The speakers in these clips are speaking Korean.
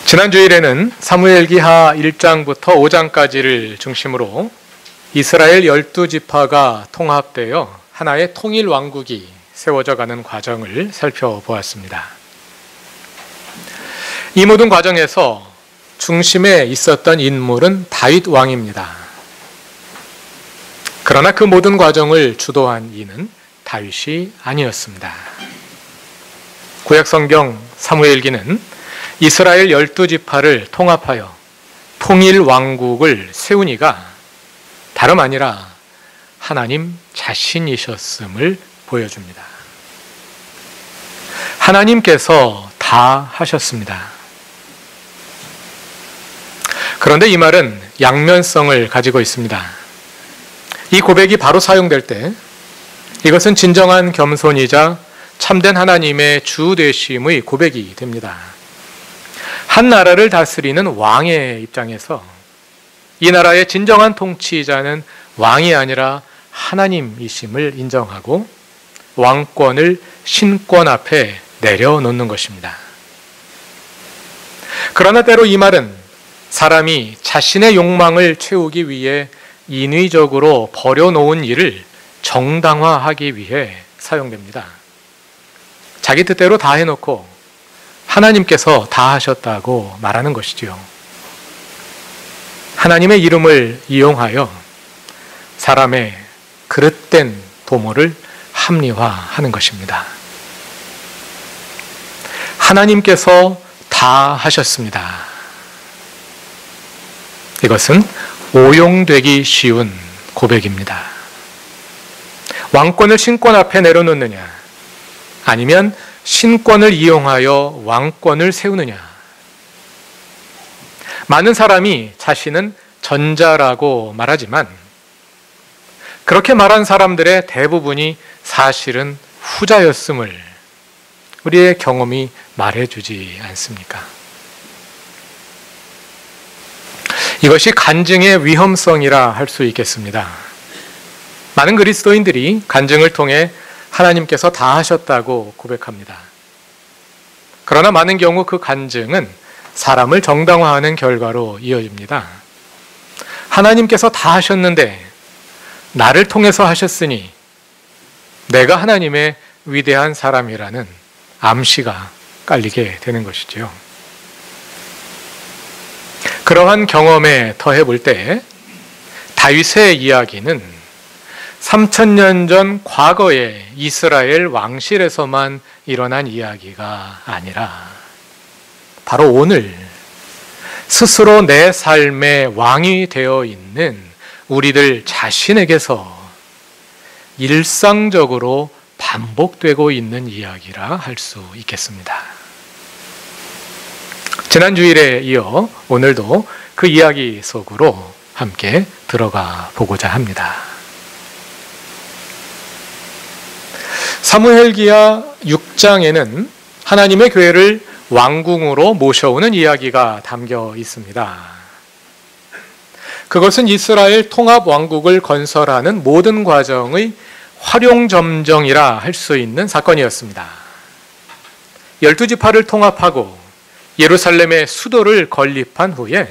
지난 주일에는 사무엘기하 1장부터 5장까지를 중심으로 이스라엘 12지파가 통합되어 하나의 통일 왕국이 세워져 가는 과정을 살펴보았습니다. 이 모든 과정에서 중심에 있었던 인물은 다윗 왕입니다. 그러나 그 모든 과정을 주도한 이는 다윗이 아니었습니다. 구약성경 사무엘기는 이스라엘 12지파를 통합하여 통일 왕국을 세운 이가 다름 아니라 하나님 자신이셨음을 보여줍니다. 하나님께서 다 하셨습니다. 그런데 이 말은 양면성을 가지고 있습니다. 이 고백이 바로 사용될 때 이것은 진정한 겸손이자 참된 하나님의 주 되심의 고백이 됩니다. 한 나라를 다스리는 왕의 입장에서 이 나라의 진정한 통치자는 왕이 아니라 하나님이심을 인정하고 왕권을 신권 앞에 내려놓는 것입니다. 그러나 때로 이 말은 사람이 자신의 욕망을 채우기 위해 인위적으로 버려놓은 일을 정당화하기 위해 사용됩니다. 자기 뜻대로 다 해놓고 하나님께서 다 하셨다고 말하는 것이지요. 하나님의 이름을 이용하여 사람의 그릇된 도모를 합리화하는 것입니다. 하나님께서 다 하셨습니다. 이것은 오용되기 쉬운 고백입니다. 왕권을 신권 앞에 내려놓느냐, 아니면 신권을 이용하여 왕권을 세우느냐. 많은 사람이 자신은 전자라고 말하지만 그렇게 말한 사람들의 대부분이 사실은 후자였음을 우리의 경험이 말해주지 않습니까? 이것이 간증의 위험성이라 할 수 있겠습니다. 많은 그리스도인들이 간증을 통해 하나님께서 다 하셨다고 고백합니다. 그러나 많은 경우 그 간증은 사람을 정당화하는 결과로 이어집니다. 하나님께서 다 하셨는데 나를 통해서 하셨으니 내가 하나님의 위대한 사람이라는 암시가 깔리게 되는 것이지요. 그러한 경험에 더해 볼 때 다윗의 이야기는 3000년 전 과거의 이스라엘 왕실에서만 일어난 이야기가 아니라 바로 오늘 스스로 내 삶의 왕이 되어 있는 우리들 자신에게서 일상적으로 반복되고 있는 이야기라 할 수 있겠습니다. 지난 주일에 이어 오늘도 그 이야기 속으로 함께 들어가 보고자 합니다. 사무엘기하 6장에는 하나님의 교회를 왕궁으로 모셔오는 이야기가 담겨 있습니다. 그것은 이스라엘 통합 왕국을 건설하는 모든 과정의 활용점정이라 할 수 있는 사건이었습니다. 12지파를 통합하고 예루살렘의 수도를 건립한 후에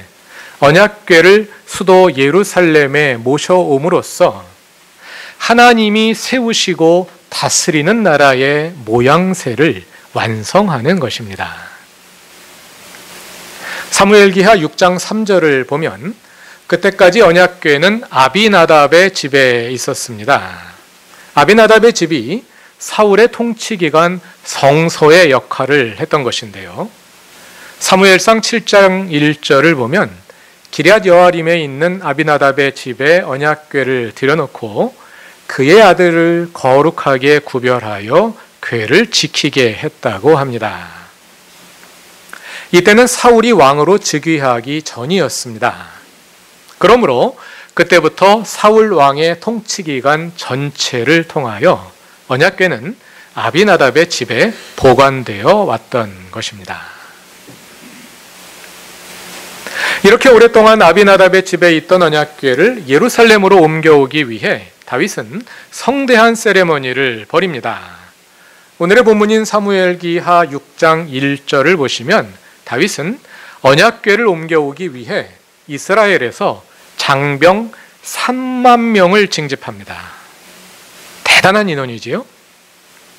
언약궤를 수도 예루살렘에 모셔옴으로써 하나님이 세우시고 다스리는 나라의 모양새를 완성하는 것입니다. 사무엘기하 6장 3절을 보면 그때까지 언약궤는 아비나답의 집에 있었습니다. 아비나답의 집이 사울의 통치 기간 성소의 역할을 했던 것인데요. 사무엘상 7장 1절을 보면 기럇 여아림에 있는 아비나답의 집에 언약궤를 들여놓고 그의 아들을 거룩하게 구별하여 궤를 지키게 했다고 합니다. 이때는 사울이 왕으로 즉위하기 전이었습니다. 그러므로 그때부터 사울 왕의 통치 기간 전체를 통하여 언약궤는 아비나답의 집에 보관되어 왔던 것입니다. 이렇게 오랫동안 아비나답의 집에 있던 언약궤를 예루살렘으로 옮겨오기 위해 다윗은 성대한 세레머니를 벌입니다. 오늘의 본문인 사무엘기하 6장 1절을 보시면 다윗은 언약궤를 옮겨오기 위해 이스라엘에서 장병 3만 명을 징집합니다. 대단한 인원이지요.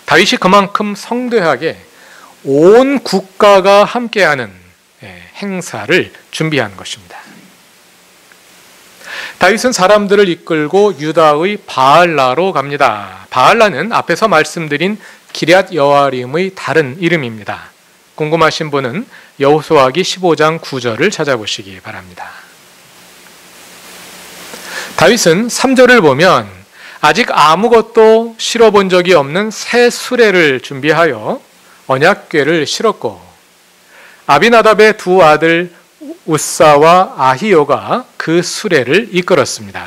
다윗이 그만큼 성대하게 온 국가가 함께하는 행사를 준비한 것입니다. 다윗은 사람들을 이끌고 유다의 바알라로 갑니다. 바알라는 앞에서 말씀드린 기럇 여아림의 다른 이름입니다. 궁금하신 분은 여호수아기 15장 9절을 찾아보시기 바랍니다. 다윗은 3절을 보면 아직 아무것도 실어본 적이 없는 새 수레를 준비하여 언약궤를 실었고, 아비나답의 두 아들 우사와 아히요가 그 수레를 이끌었습니다.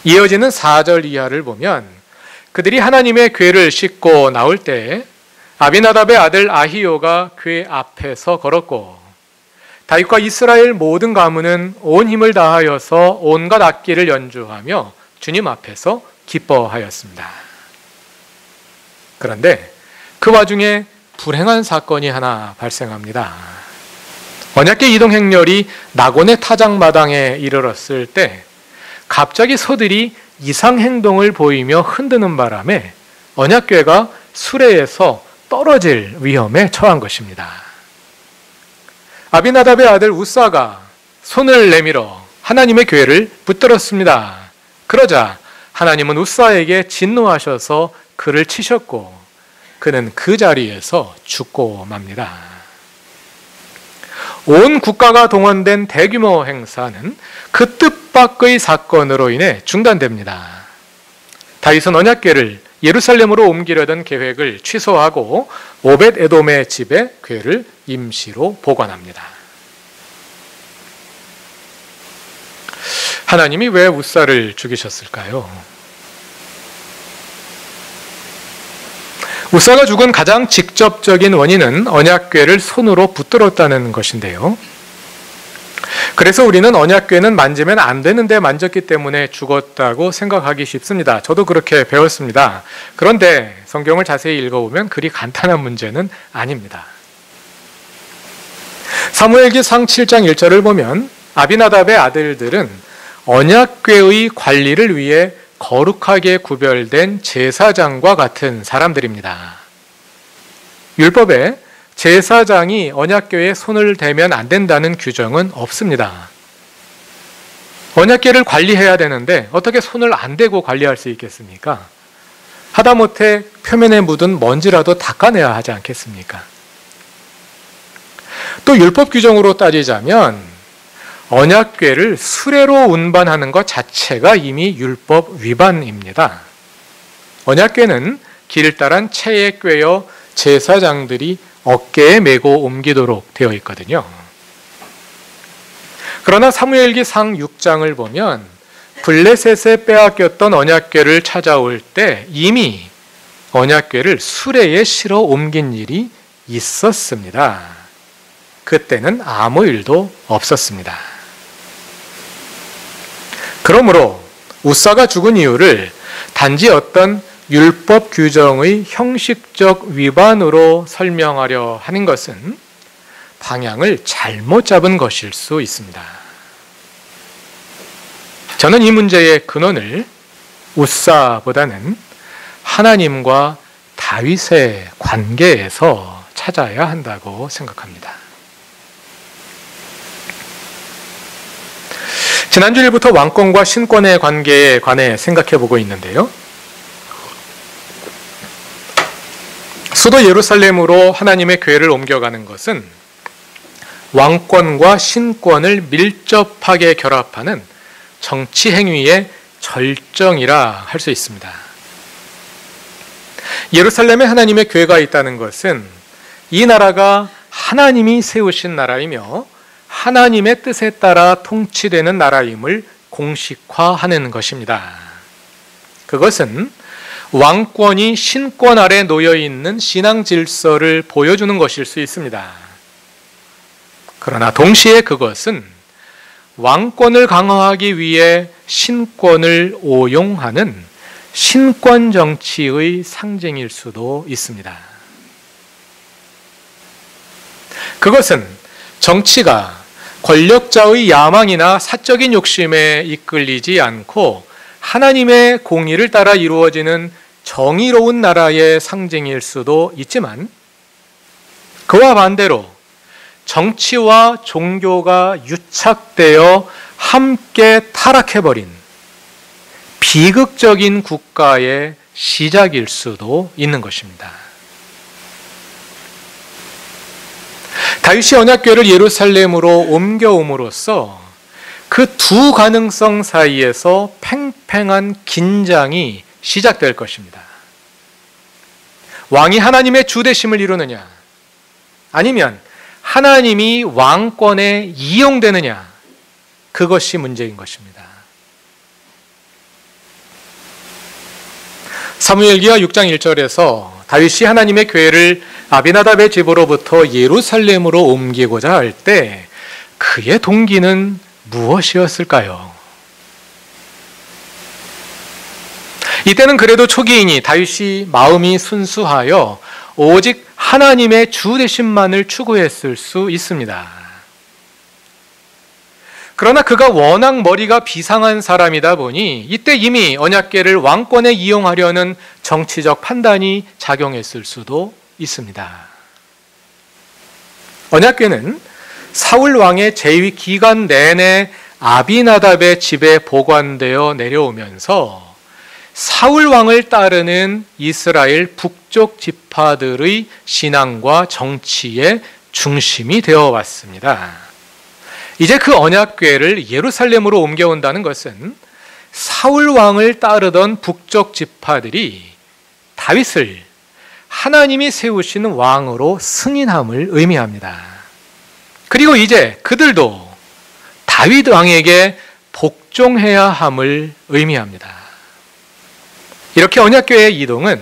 이어지는 4절 이하를 보면 그들이 하나님의 궤를 싣고 나올 때 아비나답의 아들 아히요가 궤 앞에서 걸었고, 다윗과 이스라엘 모든 가문은 온 힘을 다하여서 온갖 악기를 연주하며 주님 앞에서 기뻐하였습니다. 그런데 그 와중에 불행한 사건이 하나 발생합니다. 언약궤 이동 행렬이 나곤의 타작마당에 이르렀을 때 갑자기 소들이 이상 행동을 보이며 흔드는 바람에 언약궤가 수레에서 떨어질 위험에 처한 것입니다. 아비나답의 아들 우사가 손을 내밀어 하나님의 궤를 붙들었습니다. 그러자 하나님은 우사에게 진노하셔서 그를 치셨고 그는 그 자리에서 죽고 맙니다. 온 국가가 동원된 대규모 행사는 그 뜻밖의 사건으로 인해 중단됩니다. 다윗은 언약궤를 예루살렘으로 옮기려던 계획을 취소하고 오벳 에돔의 집에 궤를 임시로 보관합니다. 하나님이 왜 우사를 죽이셨을까요? 우사가 죽은 가장 직접적인 원인은 언약궤를 손으로 붙들었다는 것인데요. 그래서 우리는 언약궤는 만지면 안 되는데 만졌기 때문에 죽었다고 생각하기 쉽습니다. 저도 그렇게 배웠습니다. 그런데 성경을 자세히 읽어보면 그리 간단한 문제는 아닙니다. 사무엘기상 7장 1절을 보면 아비나답의 아들들은 언약궤의 관리를 위해 거룩하게 구별된 제사장과 같은 사람들입니다. 율법에 제사장이 언약궤에 손을 대면 안 된다는 규정은 없습니다. 언약궤를 관리해야 되는데 어떻게 손을 안 대고 관리할 수 있겠습니까? 하다못해 표면에 묻은 먼지라도 닦아내야 하지 않겠습니까? 또 율법 규정으로 따지자면 언약궤를 수레로 운반하는 것 자체가 이미 율법 위반입니다. 언약궤는 길다란 채에 꿰어 제사장들이 어깨에 메고 옮기도록 되어 있거든요. 그러나 사무엘기 상 6장을 보면 블레셋에 빼앗겼던 언약궤를 찾아올 때 이미 언약궤를 수레에 실어 옮긴 일이 있었습니다. 그때는 아무 일도 없었습니다. 그러므로 우사가 죽은 이유를 단지 어떤 율법 규정의 형식적 위반으로 설명하려 하는 것은 방향을 잘못 잡은 것일 수 있습니다. 저는 이 문제의 근원을 우사보다는 하나님과 다윗의 관계에서 찾아야 한다고 생각합니다. 지난주일부터 왕권과 신권의 관계에 관해 생각해 보고 있는데요. 수도 예루살렘으로 하나님의 궤를 옮겨가는 것은 왕권과 신권을 밀접하게 결합하는 정치 행위의 절정이라 할 수 있습니다. 예루살렘에 하나님의 궤가 있다는 것은 이 나라가 하나님이 세우신 나라이며 하나님의 뜻에 따라 통치되는 나라임을 공식화하는 것입니다. 그것은 왕권이 신권 아래 놓여 있는 신앙 질서를 보여주는 것일 수 있습니다. 그러나 동시에 그것은 왕권을 강화하기 위해 신권을 오용하는 신권 정치의 상징일 수도 있습니다. 그것은 정치가 권력자의 야망이나 사적인 욕심에 이끌리지 않고 하나님의 공의를 따라 이루어지는 정의로운 나라의 상징일 수도 있지만, 그와 반대로 정치와 종교가 유착되어 함께 타락해버린 비극적인 국가의 시작일 수도 있는 것입니다. 다윗이 언약궤를 예루살렘으로 옮겨옴으로써 그 두 가능성 사이에서 팽팽한 긴장이 시작될 것입니다. 왕이 하나님의 주대심을 이루느냐, 아니면 하나님이 왕권에 이용되느냐, 그것이 문제인 것입니다. 사무엘기하 6장 1절에서 다윗이 하나님의 궤를 아비나답의 집으로부터 예루살렘으로 옮기고자 할 때 그의 동기는 무엇이었을까요? 이때는 그래도 초기이니 다윗이 마음이 순수하여 오직 하나님의 주대심만을 추구했을 수 있습니다. 그러나 그가 워낙 머리가 비상한 사람이다 보니 이때 이미 언약궤를 왕권에 이용하려는 정치적 판단이 작용했을 수도 있습니다. 언약궤는 사울 왕의 재위 기간 내내 아비나답의 집에 보관되어 내려오면서 사울 왕을 따르는 이스라엘 북쪽 지파들의 신앙과 정치의 중심이 되어 왔습니다. 이제 그 언약궤를 예루살렘으로 옮겨온다는 것은 사울 왕을 따르던 북쪽 지파들이 다윗을 하나님이 세우신 왕으로 승인함을 의미합니다. 그리고 이제 그들도 다윗 왕에게 복종해야 함을 의미합니다. 이렇게 언약궤의 이동은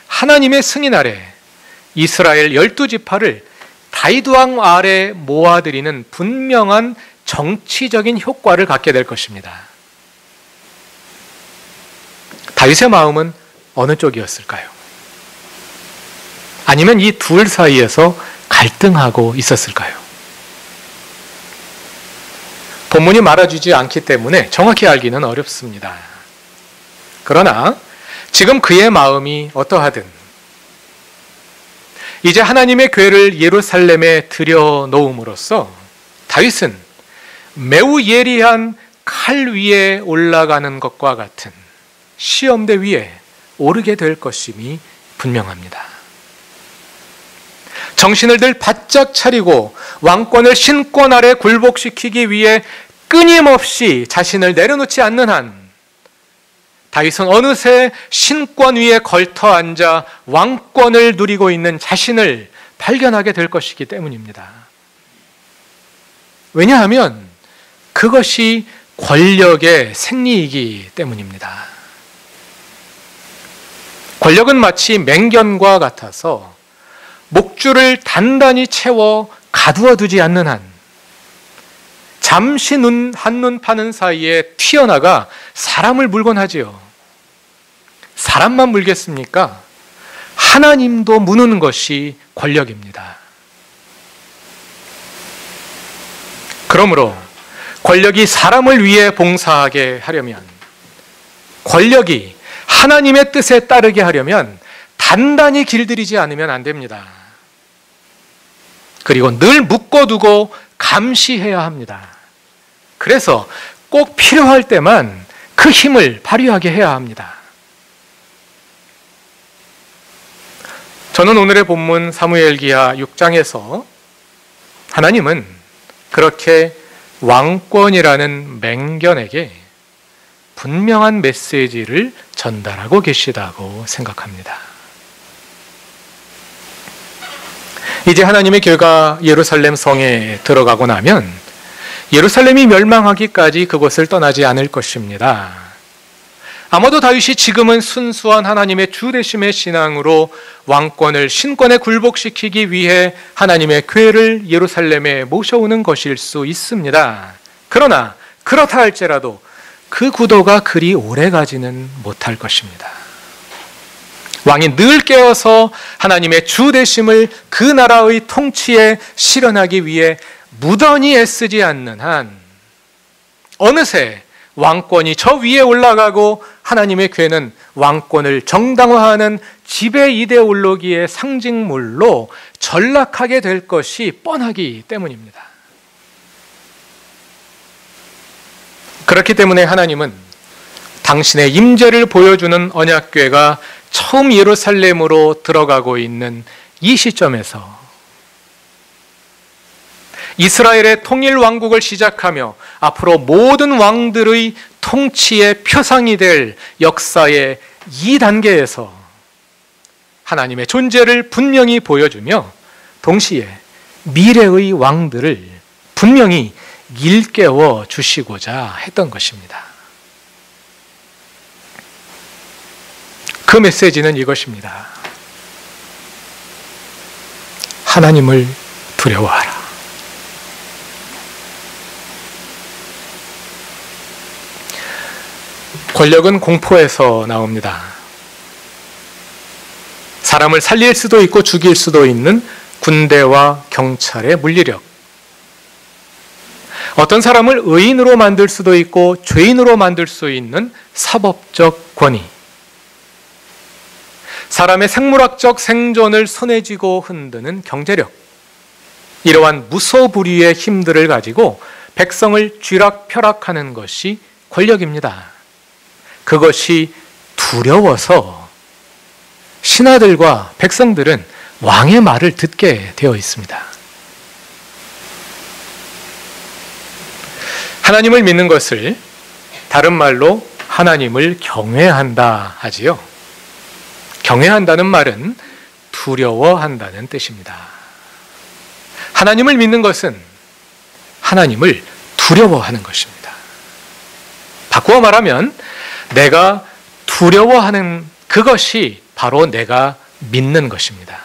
하나님의 승인 아래 이스라엘 12지파를 다윗 왕 아래 모아들이는 분명한 정치적인 효과를 갖게 될 것입니다. 다윗의 마음은 어느 쪽이었을까요? 아니면 이 둘 사이에서 갈등하고 있었을까요? 본문이 말해주지 않기 때문에 정확히 알기는 어렵습니다. 그러나 지금 그의 마음이 어떠하든 이제 하나님의 궤를 예루살렘에 들여놓음으로써 다윗은 매우 예리한 칼 위에 올라가는 것과 같은 시험대 위에 오르게 될 것임이 분명합니다. 정신을 들 바짝 차리고 왕권을 신권 아래 굴복시키기 위해 끊임없이 자신을 내려놓지 않는 한 다윗은 어느새 신권 위에 걸터 앉아 왕권을 누리고 있는 자신을 발견하게 될 것이기 때문입니다. 왜냐하면 그것이 권력의 생리이기 때문입니다. 권력은 마치 맹견과 같아서 목줄을 단단히 채워 가두어 두지 않는 한 잠시 한눈 파는 사이에 튀어나가 사람을 물곤 하지요. 사람만 물겠습니까? 하나님도 무는 것이 권력입니다. 그러므로 권력이 사람을 위해 봉사하게 하려면, 권력이 하나님의 뜻에 따르게 하려면 단단히 길들이지 않으면 안 됩니다. 그리고 늘 묶어두고 감시해야 합니다. 그래서 꼭 필요할 때만 그 힘을 발휘하게 해야 합니다. 저는 오늘의 본문 사무엘기하 6장에서 하나님은 그렇게 왕권이라는 맹견에게 분명한 메시지를 전달하고 계시다고 생각합니다. 이제 하나님의 궤가 예루살렘 성에 들어가고 나면 예루살렘이 멸망하기까지 그곳을 떠나지 않을 것입니다. 아마도 다윗이 지금은 순수한 하나님의 주대심의 신앙으로 왕권을 신권에 굴복시키기 위해 하나님의 궤를 예루살렘에 모셔오는 것일 수 있습니다. 그러나 그렇다 할지라도 그 구도가 그리 오래가지는 못할 것입니다. 왕이 늘 깨어서 하나님의 주대심을 그 나라의 통치에 실현하기 위해 무던히 애쓰지 않는 한 어느새 왕권이 저 위에 올라가고 하나님의 괴는 왕권을 정당화하는 지배 이데올로기의 상징물로 전락하게 될 것이 뻔하기 때문입니다. 그렇기 때문에 하나님은 당신의 임재를 보여주는 언약궤가 처음 예루살렘으로 들어가고 있는 이 시점에서 이스라엘의 통일 왕국을 시작하며 앞으로 모든 왕들의 통치의 표상이 될 역사의 이 단계에서 하나님의 존재를 분명히 보여주며 동시에 미래의 왕들을 분명히 일깨워 주시고자 했던 것입니다. 그 메시지는 이것입니다. 하나님을 두려워하라. 권력은 공포에서 나옵니다. 사람을 살릴 수도 있고 죽일 수도 있는 군대와 경찰의 물리력. 어떤 사람을 의인으로 만들 수도 있고 죄인으로 만들 수 있는 사법적 권위. 사람의 생물학적 생존을 손에 쥐고 흔드는 경제력. 이러한 무소불위의 힘들을 가지고 백성을 쥐락펴락하는 것이 권력입니다. 그것이 두려워서 신하들과 백성들은 왕의 말을 듣게 되어 있습니다. 하나님을 믿는 것을 다른 말로 하나님을 경외한다 하지요. 경외한다는 말은 두려워한다는 뜻입니다. 하나님을 믿는 것은 하나님을 두려워하는 것입니다. 바꾸어 말하면 내가 두려워하는 그것이 바로 내가 믿는 것입니다.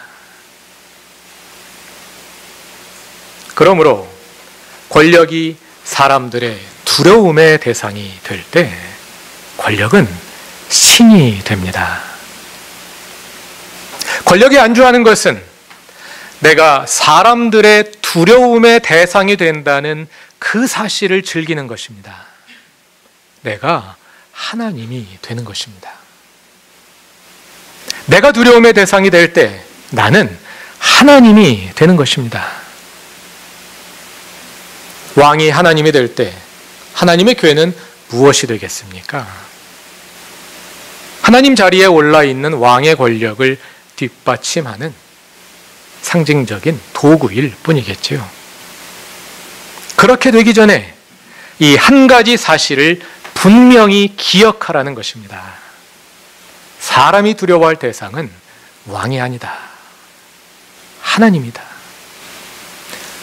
그러므로 권력이 사람들의 두려움의 대상이 될 때 권력은 신이 됩니다. 권력에 안주하는 것은 내가 사람들의 두려움의 대상이 된다는 그 사실을 즐기는 것입니다. 내가 하나님이 되는 것입니다. 내가 두려움의 대상이 될 때 나는 하나님이 되는 것입니다. 왕이 하나님이 될 때 하나님의 교회는 무엇이 되겠습니까? 하나님 자리에 올라 있는 왕의 권력을 뒷받침하는 상징적인 도구일 뿐이겠지요. 그렇게 되기 전에 이 한 가지 사실을 분명히 기억하라는 것입니다. 사람이 두려워할 대상은 왕이 아니다. 하나님이다.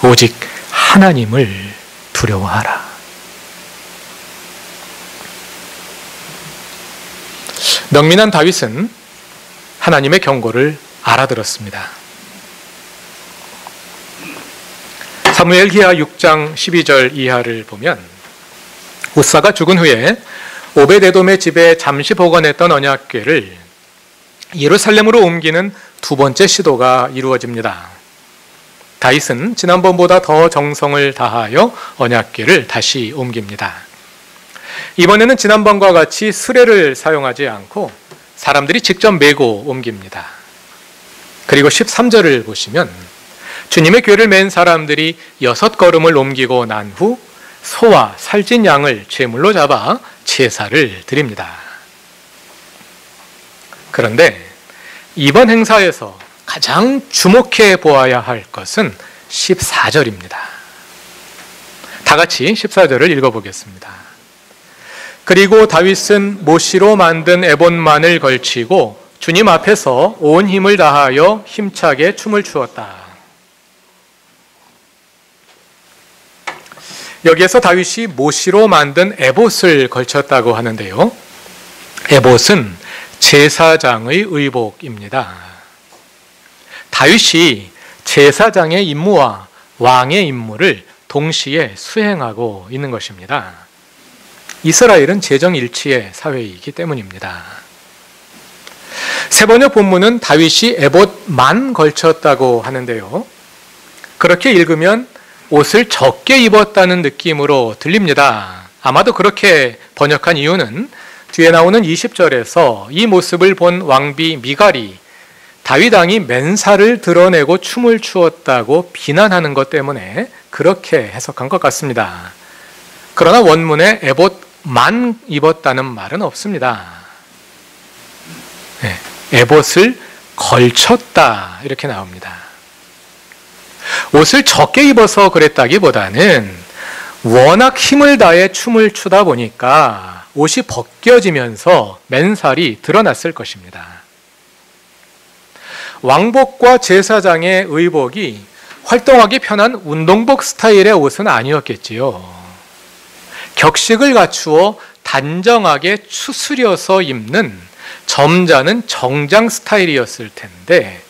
오직 하나님을 두려워하라. 명민한 다윗은 하나님의 경고를 알아들었습니다. 사무엘기하 6장 12절 이하를 보면 우사가 죽은 후에 오벳에돔의 집에 잠시 보관했던 언약궤를 예루살렘으로 옮기는 두 번째 시도가 이루어집니다. 다윗은 지난번보다 더 정성을 다하여 언약궤를 다시 옮깁니다. 이번에는 지난번과 같이 수레를 사용하지 않고 사람들이 직접 메고 옮깁니다. 그리고 13절을 보시면 주님의 궤를 맨 사람들이 6걸음을 옮기고 난 후 소와 살찐 양을 제물로 잡아 제사를 드립니다. 그런데 이번 행사에서 가장 주목해 보아야 할 것은 14절입니다. 다 같이 14절을 읽어보겠습니다. 그리고 다윗은 모시로 만든 에봇만을 걸치고 주님 앞에서 온 힘을 다하여 힘차게 춤을 추었다. 여기에서 다윗이 모시로 만든 에봇을 걸쳤다고 하는데요. 에봇은 제사장의 의복입니다. 다윗이 제사장의 임무와 왕의 임무를 동시에 수행하고 있는 것입니다. 이스라엘은 재정일치의 사회이기 때문입니다. 세번역 본문은 다윗이 에봇만 걸쳤다고 하는데요. 그렇게 읽으면 옷을 적게 입었다는 느낌으로 들립니다. 아마도 그렇게 번역한 이유는 뒤에 나오는 20절에서 이 모습을 본 왕비 미갈이 다윗 왕이 맨살을 드러내고 춤을 추었다고 비난하는 것 때문에 그렇게 해석한 것 같습니다. 그러나 원문에 에봇만 입었다는 말은 없습니다. 네, 에봇을 걸쳤다 이렇게 나옵니다. 옷을 적게 입어서 그랬다기보다는 워낙 힘을 다해 춤을 추다 보니까 옷이 벗겨지면서 맨살이 드러났을 것입니다. 왕복과 제사장의 의복이 활동하기 편한 운동복 스타일의 옷은 아니었겠지요. 격식을 갖추어 단정하게 추스려서 입는 점잖은 정장 스타일이었을 텐데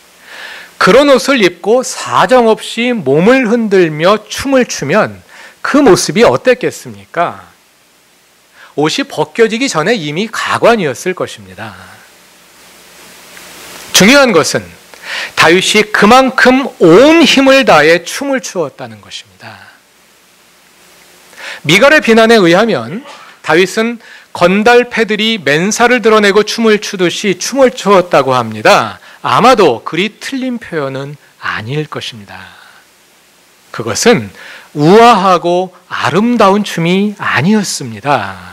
그런 옷을 입고 사정없이 몸을 흔들며 춤을 추면 그 모습이 어땠겠습니까? 옷이 벗겨지기 전에 이미 가관이었을 것입니다. 중요한 것은 다윗이 그만큼 온 힘을 다해 춤을 추었다는 것입니다. 미갈의 비난에 의하면 다윗은 건달패들이 맨살을 드러내고 춤을 추듯이 춤을 추었다고 합니다. 아마도 그리 틀린 표현은 아닐 것입니다. 그것은 우아하고 아름다운 춤이 아니었습니다.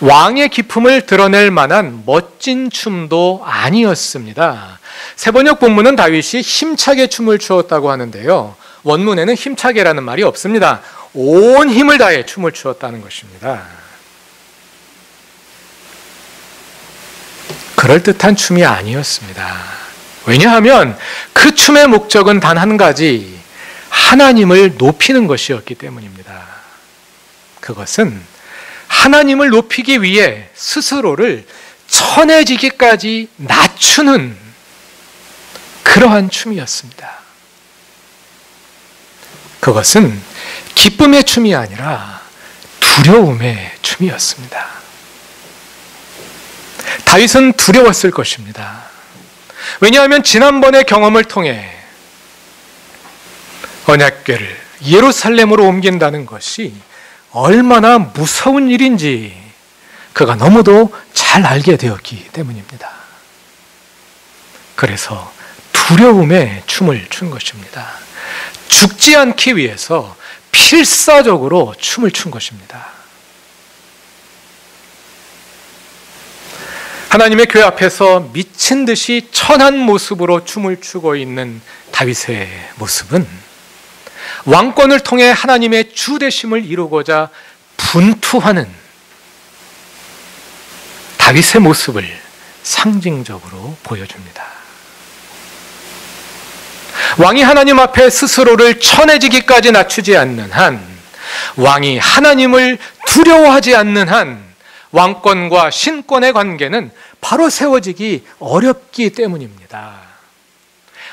왕의 기품을 드러낼 만한 멋진 춤도 아니었습니다. 세번역 본문은 다윗이 힘차게 춤을 추었다고 하는데요. 원문에는 힘차게라는 말이 없습니다. 온 힘을 다해 춤을 추었다는 것입니다. 그럴듯한 춤이 아니었습니다. 왜냐하면 그 춤의 목적은 단 한 가지, 하나님을 높이는 것이었기 때문입니다. 그것은 하나님을 높이기 위해 스스로를 천해지기까지 낮추는 그러한 춤이었습니다. 그것은 기쁨의 춤이 아니라 두려움의 춤이었습니다. 다윗은 두려웠을 것입니다. 왜냐하면 지난번의 경험을 통해 언약궤를 예루살렘으로 옮긴다는 것이 얼마나 무서운 일인지 그가 너무도 잘 알게 되었기 때문입니다. 그래서 두려움의 춤을 춘 것입니다. 죽지 않기 위해서 필사적으로 춤을 춘 것입니다. 하나님의 교회 앞에서 미친 듯이 천한 모습으로 춤을 추고 있는 다윗의 모습은 왕권을 통해 하나님의 주되심을 이루고자 분투하는 다윗의 모습을 상징적으로 보여줍니다. 왕이 하나님 앞에 스스로를 천해지기까지 낮추지 않는 한, 왕이 하나님을 두려워하지 않는 한 왕권과 신권의 관계는 바로 세워지기 어렵기 때문입니다.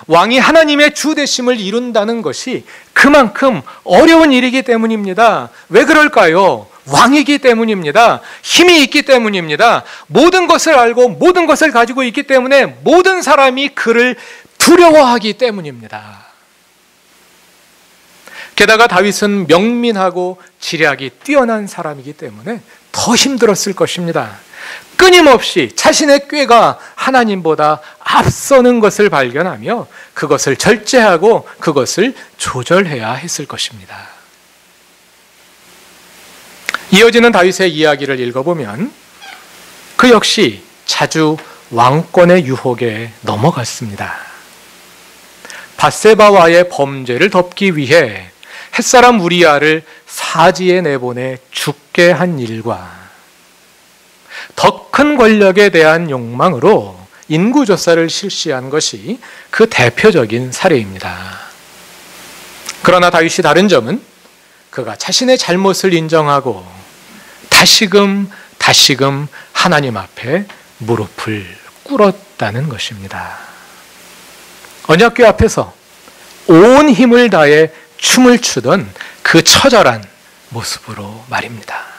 왕이 하나님의 주되심을 이룬다는 것이 그만큼 어려운 일이기 때문입니다. 왜 그럴까요? 왕이기 때문입니다. 힘이 있기 때문입니다. 모든 것을 알고 모든 것을 가지고 있기 때문에 모든 사람이 그를 두려워하기 때문입니다. 게다가 다윗은 명민하고 지략이 뛰어난 사람이기 때문에 더 힘들었을 것입니다. 끊임없이 자신의 꾀가 하나님보다 앞서는 것을 발견하며 그것을 절제하고 그것을 조절해야 했을 것입니다. 이어지는 다윗의 이야기를 읽어보면 그 역시 자주 왕권의 유혹에 넘어갔습니다. 밧세바와의 범죄를 덮기 위해 햇사람 우리아를 사지에 내보내 죽게 한 일과 더 큰 권력에 대한 욕망으로 인구조사를 실시한 것이 그 대표적인 사례입니다. 그러나 다윗이 다른 점은 그가 자신의 잘못을 인정하고 다시금 하나님 앞에 무릎을 꿇었다는 것입니다. 언약궤 앞에서 온 힘을 다해 춤을 추던 그 처절한 모습으로 말입니다.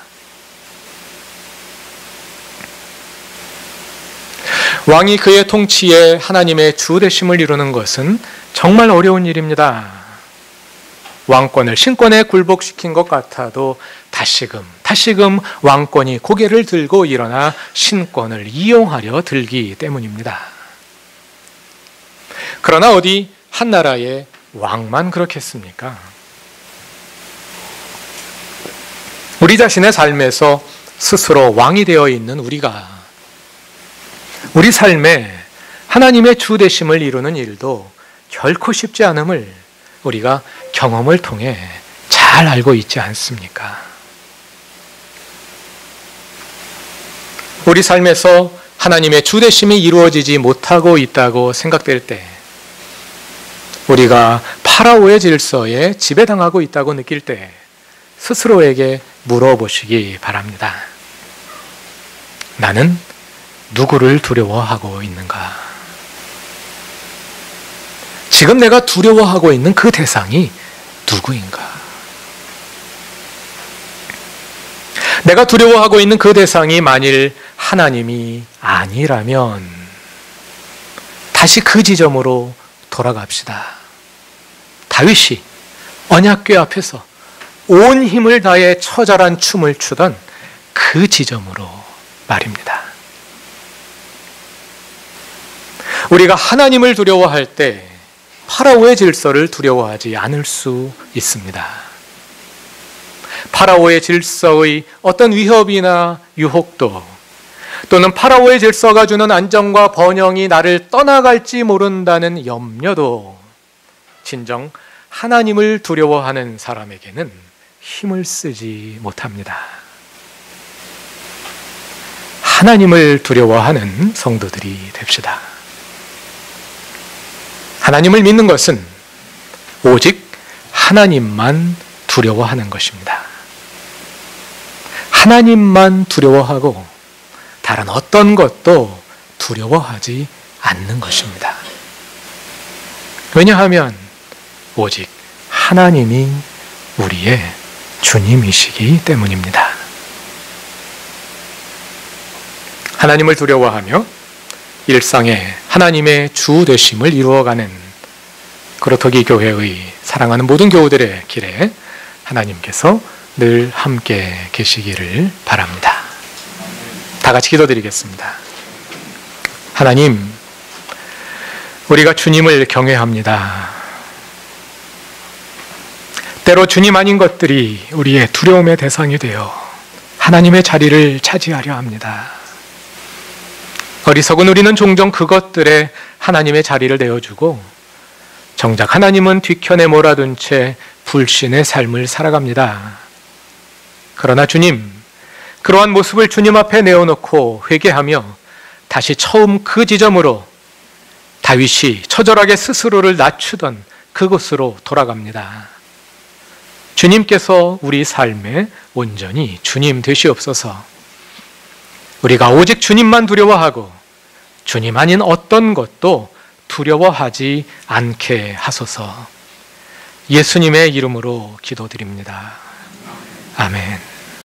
왕이 그의 통치에 하나님의 주되심을 이루는 것은 정말 어려운 일입니다. 왕권을 신권에 굴복시킨 것 같아도 다시금 왕권이 고개를 들고 일어나 신권을 이용하려 들기 때문입니다. 그러나 어디 한 나라의 왕만 그렇겠습니까? 우리 자신의 삶에서 스스로 왕이 되어 있는 우리가 우리 삶에 하나님의 주 되심을 이루는 일도 결코 쉽지 않음을 우리가 경험을 통해 잘 알고 있지 않습니까? 우리 삶에서 하나님의 주 되심이 이루어지지 못하고 있다고 생각될 때, 우리가 파라오의 질서에 지배당하고 있다고 느낄 때 스스로에게 물어보시기 바랍니다. 나는 누구를 두려워하고 있는가? 지금 내가 두려워하고 있는 그 대상이 누구인가? 내가 두려워하고 있는 그 대상이 만일 하나님이 아니라면 다시 그 지점으로 돌아갑시다. 다윗이 언약궤 앞에서 온 힘을 다해 처절한 춤을 추던 그 지점으로 말입니다. 우리가 하나님을 두려워할 때 파라오의 질서를 두려워하지 않을 수 있습니다. 파라오의 질서의 어떤 위협이나 유혹도, 또는 파라오의 질서가 주는 안정과 번영이 나를 떠나갈지 모른다는 염려도 진정 하나님을 두려워하는 사람에게는 힘을 쓰지 못합니다. 하나님을 두려워하는 성도들이 됩시다. 하나님을 믿는 것은 오직 하나님만 두려워하는 것입니다. 하나님만 두려워하고 다른 어떤 것도 두려워하지 않는 것입니다. 왜냐하면 오직 하나님이 우리의 주님이시기 때문입니다. 하나님을 두려워하며 일상에 하나님의 주 되심을 이루어가는 그로터기 교회의 사랑하는 모든 교우들의 길에 하나님께서 늘 함께 계시기를 바랍니다. 다 같이 기도드리겠습니다. 하나님, 우리가 주님을 경외합니다. 때로 주님 아닌 것들이 우리의 두려움의 대상이 되어 하나님의 자리를 차지하려 합니다. 어리석은 우리는 종종 그것들에 하나님의 자리를 내어주고 정작 하나님은 뒤편에 몰아둔 채 불신의 삶을 살아갑니다. 그러나 주님, 그러한 모습을 주님 앞에 내어놓고 회개하며 다시 처음 그 지점으로 다윗이 처절하게 스스로를 낮추던 그곳으로 돌아갑니다. 주님께서 우리 삶에 온전히 주님 되시옵소서. 우리가 오직 주님만 두려워하고 주님 아닌 어떤 것도 두려워하지 않게 하소서. 예수님의 이름으로 기도드립니다. 아멘.